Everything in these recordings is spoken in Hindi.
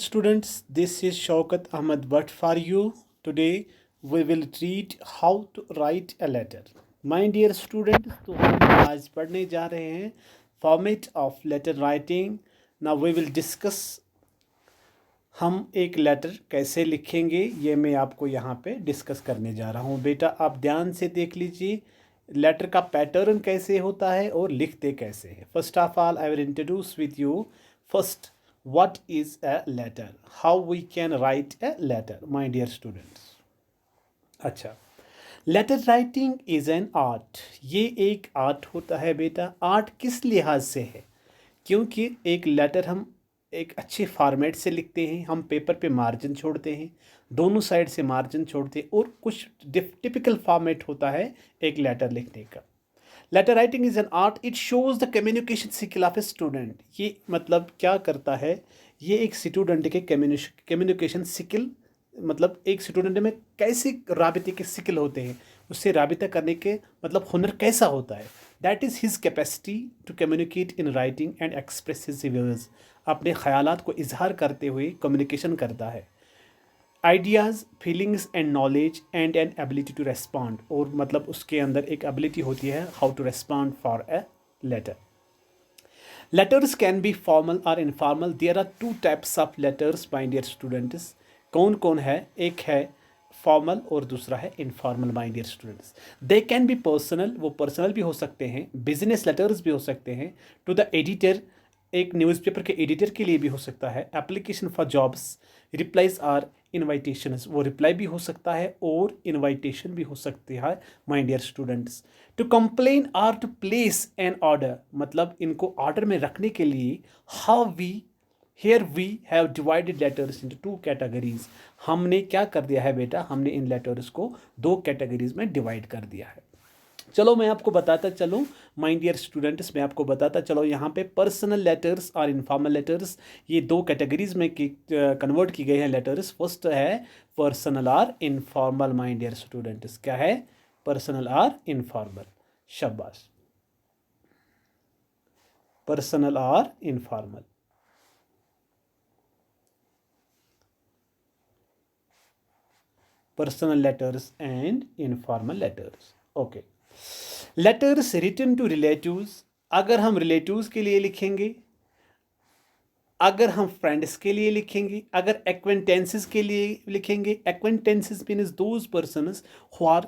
Students, this is Shaukat Ahmed Bhatt for you. Today we will read how to write a letter. My dear students, तो हम आज पढ़ने जा रहे हैं format of letter writing. Now we will discuss हम एक लेटर कैसे लिखेंगे, ये मैं आपको यहाँ पे डिस्कस करने जा रहा हूँ. बेटा आप ध्यान से देख लीजिए लेटर का पैटर्न कैसे होता है और लिखते कैसे हैं. First of all I will introduce with you first what is a letter, how we can write a letter, my dear students. अच्छा, letter writing is an art. ये एक आर्ट होता है बेटा. आर्ट किस लिहाज से है? क्योंकि एक लेटर हम एक अच्छे फॉर्मेट से लिखते हैं. हम पेपर पे मार्जिन छोड़ते हैं, दोनों साइड से मार्जिन छोड़ते हैं, और कुछ टिपिकल फॉर्मेट होता है एक लेटर लिखने का. Letter writing is an art. It shows the communication skill of a student. ये मतलब क्या करता है, ये एक स्टूडेंट के कम्युनिकेशन स्किल, मतलब एक स्टूडेंट में कैसे राबिते के स्किल होते हैं, उससे राबिता करने के मतलब हुनर कैसा होता है. That is his capacity to communicate in writing and express his views. अपने ख्यालात को इजहार करते हुए कम्युनिकेशन करता है. Ideas, feelings and knowledge and an ability to respond. और मतलब उसके अंदर एक एबिलिटी होती है how to respond for a letter. Letters can be formal और informal. There are two types of letters my dear students. कौन कौन है? एक है फॉर्मल और दूसरा है informal my dear students. They can be personal, वो पर्सनल भी हो सकते हैं. बिजनेस लेटर्स भी हो सकते हैं. टू द एडिटर, एक न्यूज़पेपर के एडिटर के लिए भी हो सकता है. Application for jobs, replies or invitations, वो रिप्लाई भी हो सकता है और इन्वाइटेशन भी हो सकती है my dear students. To complain or to place an order, मतलब इनको ऑर्डर में रखने के लिए. How we, here we have divided letters into two categories. हमने क्या कर दिया है बेटा, हमने इन लेटर्स को दो कैटेगरीज में डिवाइड कर दिया है. चलो मैं आपको बताता चलूँ माय डियर स्टूडेंट्स, मैं आपको बताता चलो यहाँ पे पर्सनल लेटर्स और इनफॉर्मल लेटर्स, ये दो कैटेगरीज में कन्वर्ट की गई हैं लेटर्स. फर्स्ट है पर्सनल और इनफॉर्मल माय डियर स्टूडेंट्स. क्या है? पर्सनल और इनफॉर्मल. शाबाश. पर्सनल और informal. Personal letters and informal letters. Okay. Letters written to relatives, अगर हम रिलेटिव्स के लिए लिखेंगे, अगर हम फ्रेंड्स के लिए लिखेंगे, अगर एक्वेंटेंसेस के लिए लिखेंगे. Acquaintances means those persons who are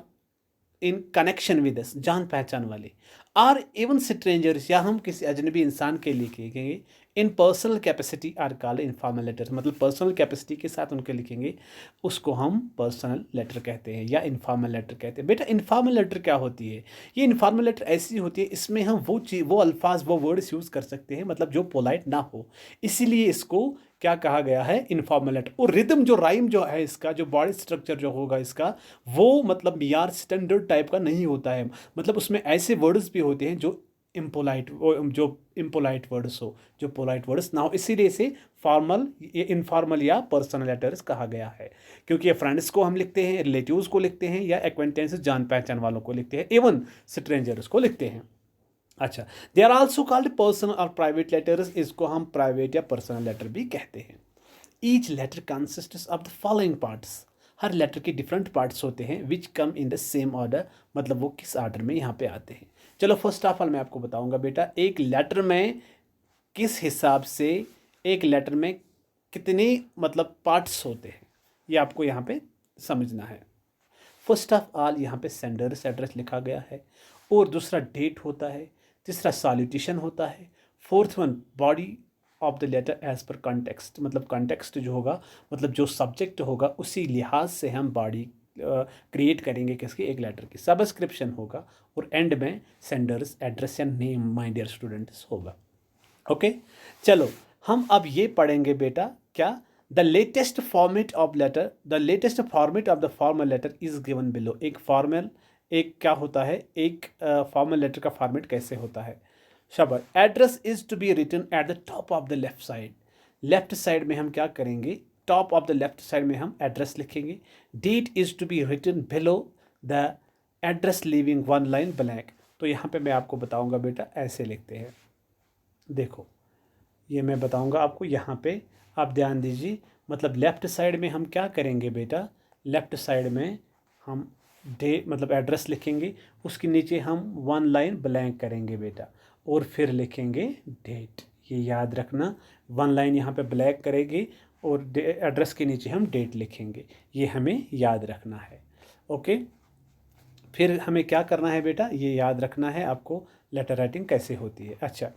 in connection with us, जान पहचान वाले. आर इवन स्ट्रेंजर्स, या हम किसी अजनबी इंसान के लिए लिखेंगे. In personal capacity are called informal letters, मतलब पर्सनल कैपेसिटी के साथ उनके लिखेंगे, उसको हम पर्सनल लेटर कहते हैं या इनफॉर्मल लेटर कहते हैं. बेटा इनफॉर्मल लेटर क्या होती है? ये इनफॉर्मल लेटर ऐसी होती है, इसमें हम वो चीज़, वो अल्फाज, वो वर्ड्स यूज़ कर सकते हैं मतलब जो पोलाइट ना हो, इसीलिए इसको क्या कहा गया है? Informal letter. और रिदम, जो राइम जो है इसका, जो बॉडी स्ट्रक्चर जो होगा इसका, वो मतलब यार स्टैंडर्ड टाइप का नहीं होता है. मतलब उसमें ऐसे वर्ड्स भी होते हैं जो इम्पोलाइट, जो इम्पोलाइट वर्ड्स हो, जो पोलाइट वर्ड्स ना हो, इसीलिए से फॉर्मल, ये इनफॉर्मल या पर्सनल लेटर्स कहा गया है. क्योंकि ये फ्रेंड्स को हम लिखते हैं, रिलेटिव्स को लिखते हैं, या एक्वेंटेंसेस, जान पहचान वालों को लिखते हैं, इवन स्ट्रेंजर्स को लिखते हैं. अच्छा, they are also called personal और प्राइवेट लेटर्स. इसको हम प्राइवेट या पर्सनल लेटर भी कहते हैं. Each letter consists of the following parts. हर लेटर के डिफरेंट पार्ट्स होते हैं which come in the same order, मतलब वो किस ऑर्डर में यहाँ पे आते हैं. चलो फर्स्ट ऑफ ऑल मैं आपको बताऊंगा बेटा एक लेटर में किस हिसाब से, एक लेटर में कितने मतलब पार्ट्स होते हैं, ये आपको यहाँ पे समझना है. फर्स्ट ऑफ ऑल यहाँ पे सेंडर्स एड्रेस लिखा गया है, और दूसरा डेट होता है, तीसरा सॉल्यूटेशन होता है, fourth one body of the letter as per context, मतलब कॉन्टेक्स्ट जो होगा, मतलब जो सब्जेक्ट होगा उसी लिहाज से हम बॉडी क्रिएट करेंगे किसकी, एक लेटर की. सबस्क्रिप्शन होगा, और एंड में सेंडर्स एड्रेस या नेम माय डियर स्टूडेंट्स होगा. ओके. चलो हम अब ये पढ़ेंगे बेटा क्या, the latest format of letter, the latest format of the formal letter is given below. एक फॉर्मल, एक क्या होता है, एक फॉर्मल लेटर का फॉर्मेट कैसे होता है. शाबाश. Address is to be written at the top of the left side. Left side में हम क्या करेंगे, top of the left side में हम एड्रेस लिखेंगे. Date is to be written below the address leaving one line blank. तो यहाँ पे मैं आपको बताऊंगा बेटा ऐसे लिखते हैं. देखो ये मैं बताऊंगा आपको, यहाँ पे आप ध्यान दीजिए, मतलब लेफ़्ट साइड में हम क्या करेंगे बेटा, लेफ़्ट साइड में हम मतलब एड्रेस लिखेंगे, उसके नीचे हम वन लाइन ब्लैंक करेंगे बेटा, और फिर लिखेंगे डेट। ये याद रखना, वन लाइन यहाँ पे ब्लैंक करेंगे और एड्रेस के नीचे हम डेट लिखेंगे, ये हमें याद रखना है। ओके, फिर हमें क्या करना है बेटा, ये याद रखना है आपको लेटर राइटिंग कैसे होती है। अच्छा,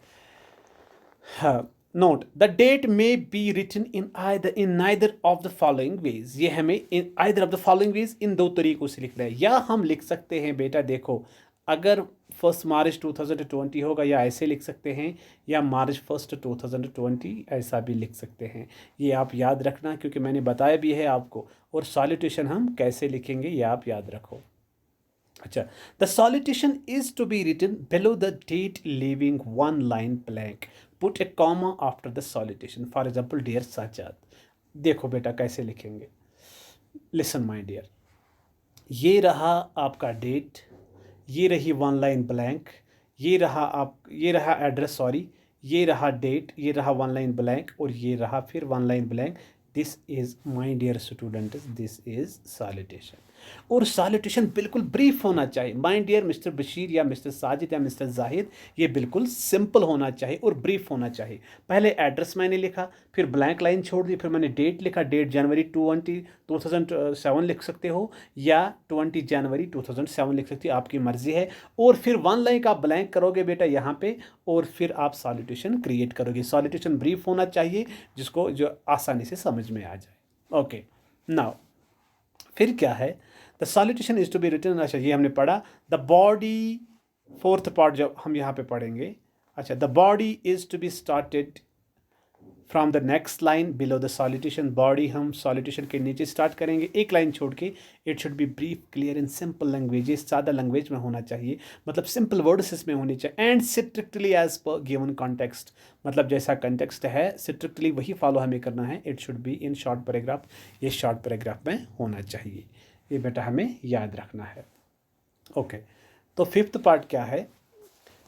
हाँ, note the date may be written in neither of the following ways. ये हमें in either of the following ways, इन दो तरीकों से लिखना है। या हम लिख सकते हैं बेटा, देखो अगर 1 मार्च 2020 होगा, या ऐसे लिख सकते हैं, या मार्च 1 2020 ऐसा भी लिख सकते हैं। ये आप याद रखना, क्योंकि मैंने बताया भी है आपको। और सॉल्यूशन हम कैसे लिखेंगे ये आप याद रखो। अच्छा, the solution is to be written below the date leaving one line blank, put a comma after the solution. For example, dear Sajad. देखो बेटा कैसे लिखेंगे, लिसन माय डियर, ये रहा आपका डेट, ये रही वन लाइन ब्लैंक, ये रहा एड्रेस, सॉरी, ये रहा डेट, ये रहा वन लाइन ब्लैंक, और ये रहा फिर one line blank. This is my dear students, this is solution. और सॉल्यूशन बिल्कुल ब्रीफ होना चाहिए माय डियर मिस्टर बशीर या मिस्टर साजिद या मिस्टर जाहिद। ये बिल्कुल सिंपल होना चाहिए और ब्रीफ होना चाहिए। पहले एड्रेस मैंने लिखा, फिर ब्लैंक लाइन छोड़ दी, फिर मैंने डेट लिखा, डेट जनवरी 2007 लिख सकते हो, या 20 जनवरी 2007 लिख सकते हो, आपकी मर्जी है। और फिर वन लाइन का ब्लैंक करोगे बेटा यहाँ पे, और फिर आप सॉल्यूशन क्रिएट करोगे। सॉल्यूशन ब्रीफ होना चाहिए, जिसको जो आसानी से समझ में आ जाए। ओके, नाउ फिर क्या है, the solution is to be written. अच्छा, ये हमने पढ़ा। द बॉडी, फोर्थ पार्ट जब हम यहाँ पे पढ़ेंगे। अच्छा, the body is to be started from the next line below the solution. Body हम सॉल्यूशन के नीचे स्टार्ट करेंगे, एक लाइन छोड़ के। It should be brief, clear in simple language. सादा लैंग्वेज में होना चाहिए, मतलब सिंपल वर्ड्स इसमें होने चाहिए। And strictly as per given context, मतलब जैसा कॉन्टेक्स्ट है स्ट्रिक्टली वही फॉलो हमें करना है। It should be in short paragraph, ये शॉर्ट पैराग्राफ में होना चाहिए। ये बेटा हमें याद रखना है। ओके, तो फिफ्थ पार्ट क्या है,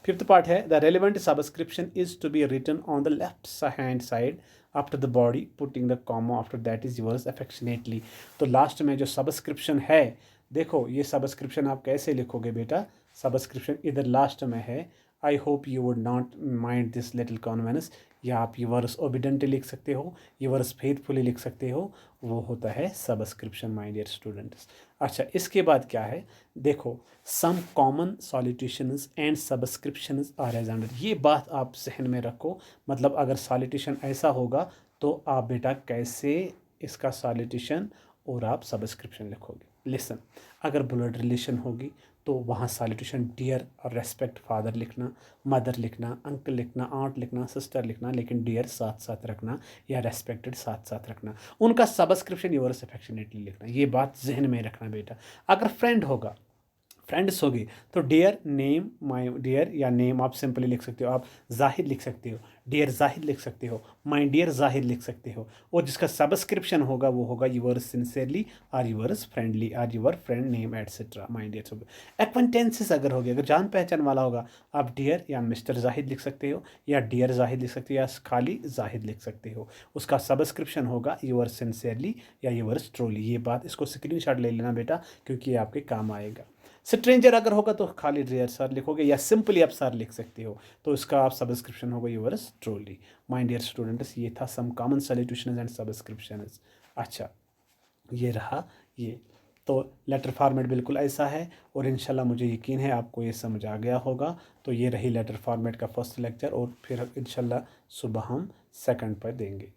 फिफ्थ पार्ट है the relevant subscription is to be written on the left hand side after the body, putting the comma after that is yours affectionately. तो लास्ट में जो सबस्क्रिप्शन है, देखो ये सबस्क्रिप्शन आप कैसे लिखोगे बेटा, सबस्क्रिप्शन इधर लास्ट में है। I hope you would not mind this little conveyance, या आप यूवर्स ओबिडेंटली लिख सकते हो, यूवर्स फेथफुली लिख सकते हो, वो होता है सबस्क्रिप्शन माय डियर स्टूडेंट्स। अच्छा, इसके बाद क्या है, देखो some common solutions and subscriptions are as under. ये बात आप जहन में रखो, मतलब अगर सॉल्यूशन ऐसा होगा तो आप बेटा कैसे इसका सॉल्यूशन और आप सबस्क्रिप्शन लिखोगे। लिसन, अगर ब्लड रिलेशन होगी तो वहाँ सॉल्यूशन डियर और रेस्पेक्ट फादर लिखना, मदर लिखना, अंकल लिखना, आंट लिखना, सिस्टर लिखना, लेकिन डियर साथ साथ रखना, या रेस्पेक्टेड साथ साथ रखना। उनका सबस्क्रिप्शन योर्स अफेक्शनेटली लिखना, ये बात जहन में रखना बेटा। अगर फ्रेंड होगा, फ्रेंड्स होगी, तो डियर नेम माय डियर, या नेम आप सिंपली लिख सकते हो, आप जाहिद लिख सकते हो, डियर जाहिद लिख सकते हो, माय डियर जाहिद लिख सकते हो। और जिसका सबस्क्रिप्शन होगा वो होगा yours sincerely, or yours friendly, or your friend name etcetera, my dear. Acquaintances अगर होगी, अगर जान पहचान वाला होगा, आप डियर या मिस्टर जाहिद लिख सकते हो, या डियर जाहिद लिख सकते हो, या खाली जाहिद लिख सकते हो। उसका सबस्क्रिप्शन होगा यूवर सिंसियरली या यूवर्स ट्रूली। ये बात, इसको स्क्रीनशॉट ले लेना बेटा, क्योंकि ये आपके काम आएगा। स्ट्रेंजर अगर होगा तो खाली डियर सर लिखोगे, या सिंपली आप सर लिख सकते हो, तो इसका आप सबस्क्रिप्शन होगा yours truly. My dear students, ये था some common solutions and subscriptions. अच्छा, ये रहा ये, तो लेटर फॉर्मेट बिल्कुल ऐसा है, और इंशाल्लाह मुझे यकीन है आपको ये समझ आ गया होगा। तो ये रही लेटर फॉर्मेट का फर्स्ट लेक्चर, और फिर इंशाल्लाह सुबह हम सेकंड पर देंगे।